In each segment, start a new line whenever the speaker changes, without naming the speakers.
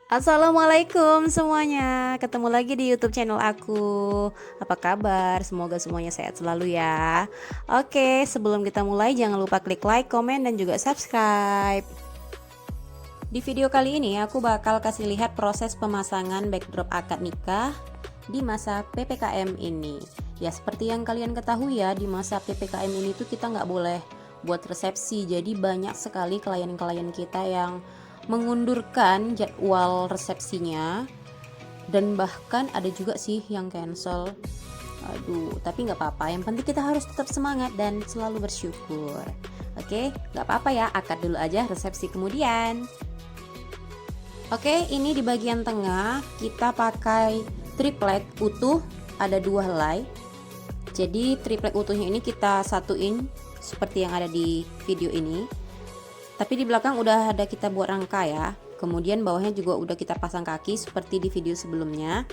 Assalamualaikum semuanya, ketemu lagi di YouTube channel aku. Apa kabar? Semoga semuanya sehat selalu ya. Oke, sebelum kita mulai jangan lupa klik like, komen, dan juga subscribe. Di video kali ini aku bakal kasih lihat proses pemasangan backdrop akad nikah di masa PPKM ini. Ya seperti yang kalian ketahui ya, di masa PPKM ini tuh kita nggak boleh buat resepsi. Jadi banyak sekali klien-klien kita yang mengundurkan jadwal resepsinya, dan bahkan ada juga sih yang cancel. Aduh, tapi nggak apa-apa, yang penting kita harus tetap semangat dan selalu bersyukur. Oke, nggak apa-apa ya, akad dulu aja, resepsi kemudian. Oke, ini di bagian tengah kita pakai triplek utuh, ada 2 helai. Jadi triplek utuhnya ini kita satuin seperti yang ada di video ini. Tapi di belakang udah ada kita buat rangka ya. Kemudian bawahnya juga udah kita pasang kaki seperti di video sebelumnya.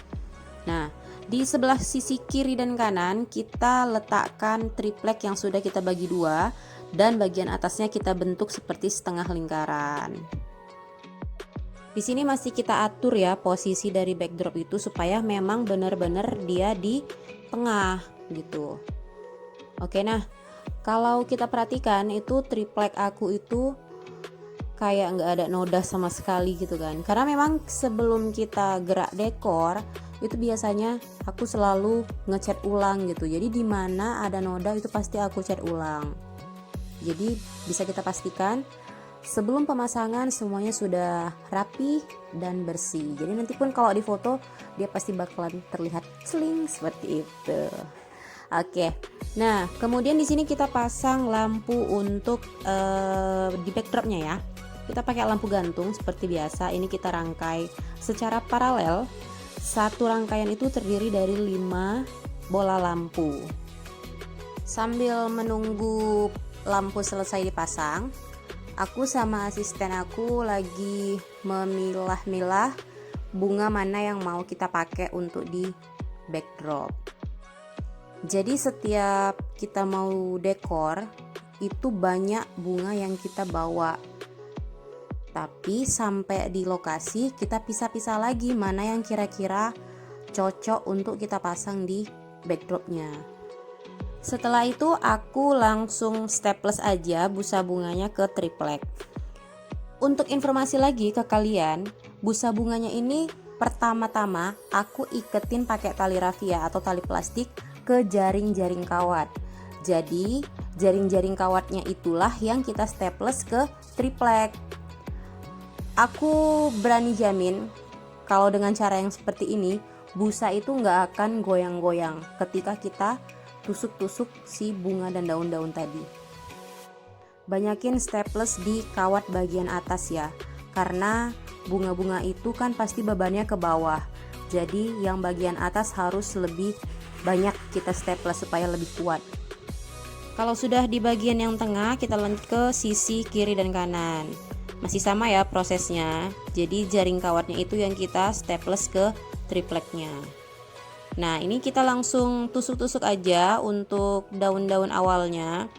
Nah, di sebelah sisi kiri dan kanan kita letakkan triplek yang sudah kita bagi 2, dan bagian atasnya kita bentuk seperti setengah lingkaran. Di sini masih kita atur ya posisi dari backdrop itu supaya memang benar-benar dia di tengah gitu. Oke, nah kalau kita perhatikan itu triplek aku itu kayak nggak ada noda sama sekali gitu kan, karena memang sebelum kita gerak dekor itu biasanya aku selalu ngecat ulang gitu. Jadi di mana ada noda itu pasti aku cat ulang. Jadi bisa kita pastikan sebelum pemasangan semuanya sudah rapi dan bersih. Jadi nanti pun kalau di foto dia pasti bakalan terlihat celing seperti itu. Oke, nah kemudian di sini kita pasang lampu untuk di backdropnya ya. Kita pakai lampu gantung seperti biasa. Ini kita rangkai secara paralel. Satu rangkaian itu terdiri dari 5 bola lampu. Sambil menunggu lampu selesai dipasang, aku sama asisten aku lagi memilah-milah bunga mana yang mau kita pakai untuk di backdrop. Jadi setiap kita mau dekor itu banyak bunga yang kita bawa. Tapi sampai di lokasi kita pisah-pisah lagi mana yang kira-kira cocok untuk kita pasang di backdropnya. Setelah itu aku langsung staples aja busa bunganya ke triplek. Untuk informasi lagi ke kalian, busa bunganya ini pertama-tama aku iketin pakai tali rafia atau tali plastik ke jaring-jaring kawat. Jadi jaring-jaring kawatnya itulah yang kita staples ke triplek. Aku berani jamin kalau dengan cara yang seperti ini busa itu nggak akan goyang-goyang ketika kita tusuk-tusuk si bunga dan daun-daun tadi. Banyakin staples di kawat bagian atas ya, karena bunga-bunga itu kan pasti bebannya ke bawah. Jadi yang bagian atas harus lebih banyak kita staples supaya lebih kuat. Kalau sudah di bagian yang tengah, kita lanjut ke sisi kiri dan kanan. Masih sama ya prosesnya. Jadi jaring kawatnya itu yang kita staples ke tripleknya. Nah, ini kita langsung tusuk-tusuk aja untuk daun-daun awalnya.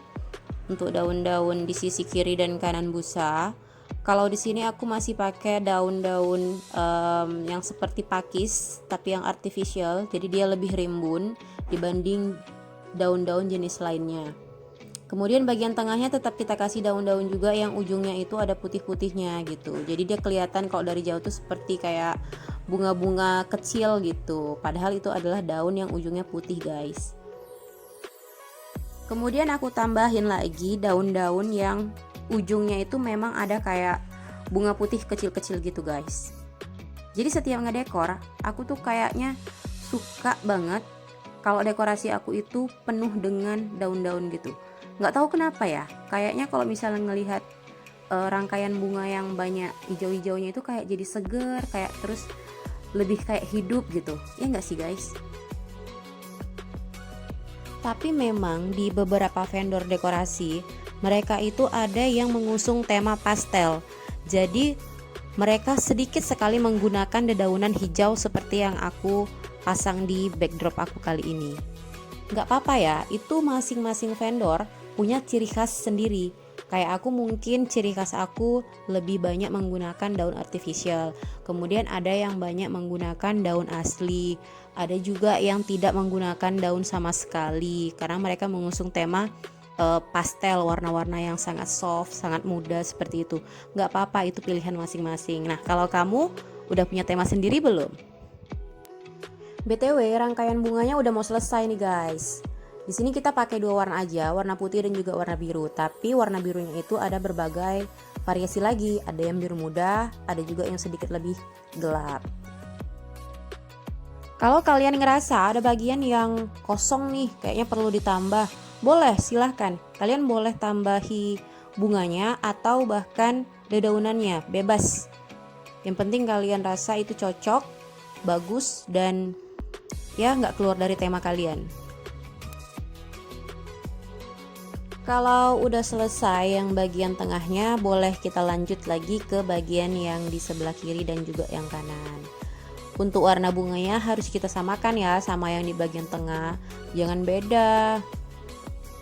Untuk daun-daun di sisi kiri dan kanan busa. Kalau di sini aku masih pakai daun-daun yang seperti pakis tapi yang artificial. Jadi dia lebih rimbun dibanding daun-daun jenis lainnya. Kemudian bagian tengahnya tetap kita kasih daun-daun juga yang ujungnya itu ada putih-putihnya gitu. Jadi dia kelihatan kalau dari jauh tuh seperti kayak bunga-bunga kecil gitu. Padahal itu adalah daun yang ujungnya putih, guys. Kemudian aku tambahin lagi daun-daun yang ujungnya itu memang ada kayak bunga putih kecil-kecil gitu, guys. Jadi setiap ngedekor, aku tuh kayaknya suka banget kalau dekorasi aku itu penuh dengan daun-daun gitu. Nggak tahu kenapa ya, kayaknya kalau misalnya ngelihat rangkaian bunga yang banyak hijau-hijaunya itu kayak jadi seger, kayak terus lebih kayak hidup gitu. Ya nggak sih, guys? Tapi memang di beberapa vendor dekorasi, mereka itu ada yang mengusung tema pastel. Jadi mereka sedikit sekali menggunakan dedaunan hijau seperti yang aku pasang di backdrop aku kali ini. Nggak apa-apa ya, itu masing-masing vendor punya ciri khas sendiri. Kayak aku mungkin ciri khas aku lebih banyak menggunakan daun artificial. Kemudian ada yang banyak menggunakan daun asli. Ada juga yang tidak menggunakan daun sama sekali karena mereka mengusung tema pastel, warna-warna yang sangat soft, sangat muda seperti itu. Nggak apa-apa, itu pilihan masing-masing. Nah, kalau kamu udah punya tema sendiri belum? BTW, rangkaian bunganya udah mau selesai nih guys. Di sini kita pakai dua warna aja, warna putih dan juga warna biru. Tapi warna birunya itu ada berbagai variasi lagi. Ada yang biru muda, ada juga yang sedikit lebih gelap. Kalau kalian ngerasa ada bagian yang kosong nih, kayaknya perlu ditambah, boleh, silahkan. Kalian boleh tambahi bunganya atau bahkan dedaunannya, bebas. Yang penting kalian rasa itu cocok, bagus, dan ya nggak keluar dari tema kalian. Kalau udah selesai yang bagian tengahnya, boleh kita lanjut lagi ke bagian yang di sebelah kiri dan juga yang kanan. Untuk warna bunganya harus kita samakan ya sama yang di bagian tengah, jangan beda.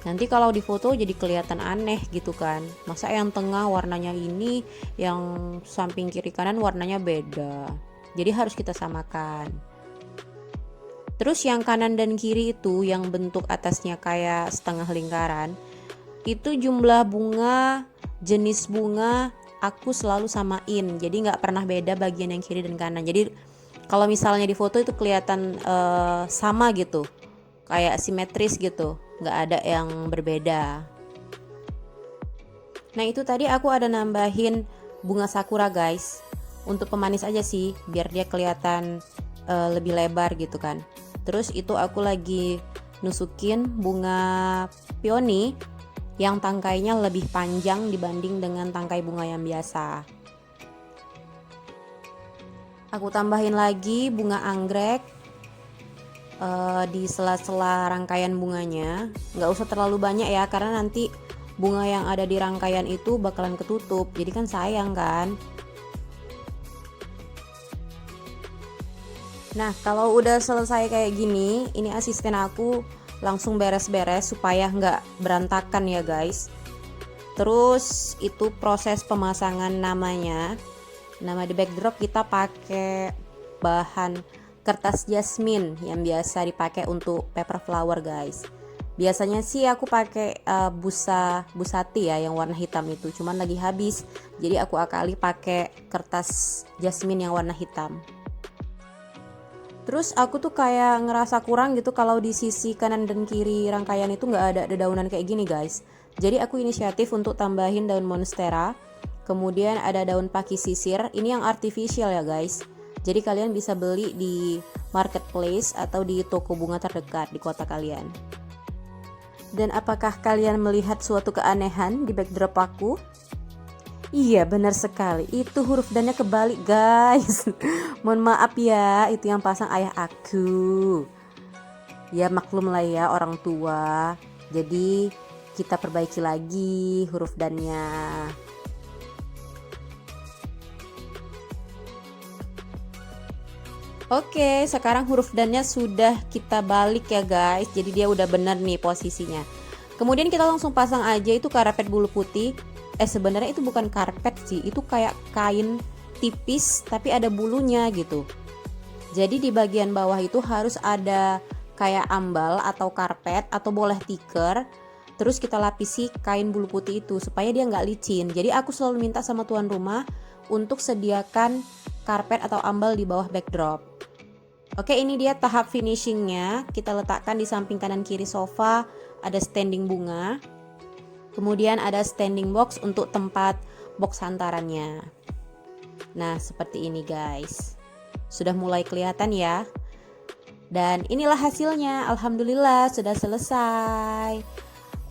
Nanti kalau di foto jadi kelihatan aneh gitu kan. Masa yang tengah warnanya ini, yang samping kiri kanan warnanya beda. Jadi harus kita samakan. Terus yang kanan dan kiri itu yang bentuk atasnya kayak setengah lingkaran, itu jumlah bunga, jenis bunga aku selalu samain. Jadi nggak pernah beda bagian yang kiri dan kanan. Jadi kalau misalnya di foto itu kelihatan sama gitu, kayak simetris gitu, nggak ada yang berbeda. Nah itu tadi aku ada nambahin bunga sakura guys, untuk pemanis aja sih, biar dia kelihatan lebih lebar gitu kan. Terus itu aku lagi nusukin bunga peony yang tangkainya lebih panjang dibanding dengan tangkai bunga yang biasa. Aku tambahin lagi bunga anggrek di sela-sela rangkaian bunganya. Nggak usah terlalu banyak ya, karena nanti bunga yang ada di rangkaian itu bakalan ketutup, jadi kan sayang kan. Nah kalau udah selesai kayak gini, ini asisten aku langsung beres-beres supaya nggak berantakan ya guys. Terus itu proses pemasangan namanya. Nama di backdrop kita pakai bahan kertas jasmine yang biasa dipakai untuk paper flower guys. Biasanya sih aku pakai busati ya yang warna hitam itu, cuman lagi habis. Jadi aku akali pakai kertas jasmine yang warna hitam. Terus aku tuh kayak ngerasa kurang gitu kalau di sisi kanan dan kiri rangkaian itu nggak ada dedaunan kayak gini guys. Jadi aku inisiatif untuk tambahin daun monstera. Kemudian ada daun pakis sisir, ini yang artificial ya guys. Jadi kalian bisa beli di marketplace atau di toko bunga terdekat di kota kalian. Dan apakah kalian melihat suatu keanehan di backdrop aku? Iya benar sekali, itu huruf dan-nya kebalik guys. Mohon maaf ya, itu yang pasang ayah aku. Ya maklum lah ya orang tua. Jadi kita perbaiki lagi huruf dan-nya. Oke, sekarang huruf dan-nya sudah kita balik ya guys. Jadi dia udah bener nih posisinya. Kemudian kita langsung pasang aja itu karpet bulu putih. Sebenarnya itu bukan karpet sih, itu kayak kain tipis tapi ada bulunya gitu. Jadi di bagian bawah itu harus ada kayak ambal atau karpet atau boleh tikar. Terus kita lapisi kain bulu putih itu supaya dia nggak licin. Jadi aku selalu minta sama tuan rumah untuk sediakan karpet atau ambal di bawah backdrop. Oke, ini dia tahap finishingnya. Kita letakkan di samping kanan kiri sofa ada standing bunga. Kemudian ada standing box untuk tempat box hantarannya. Nah seperti ini guys. Sudah mulai kelihatan ya. Dan inilah hasilnya. Alhamdulillah sudah selesai.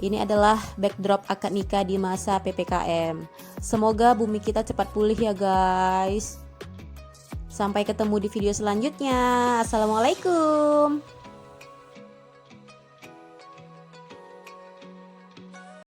Ini adalah backdrop akad nikah di masa PPKM. Semoga bumi kita cepat pulih ya guys. Sampai ketemu di video selanjutnya. Assalamualaikum.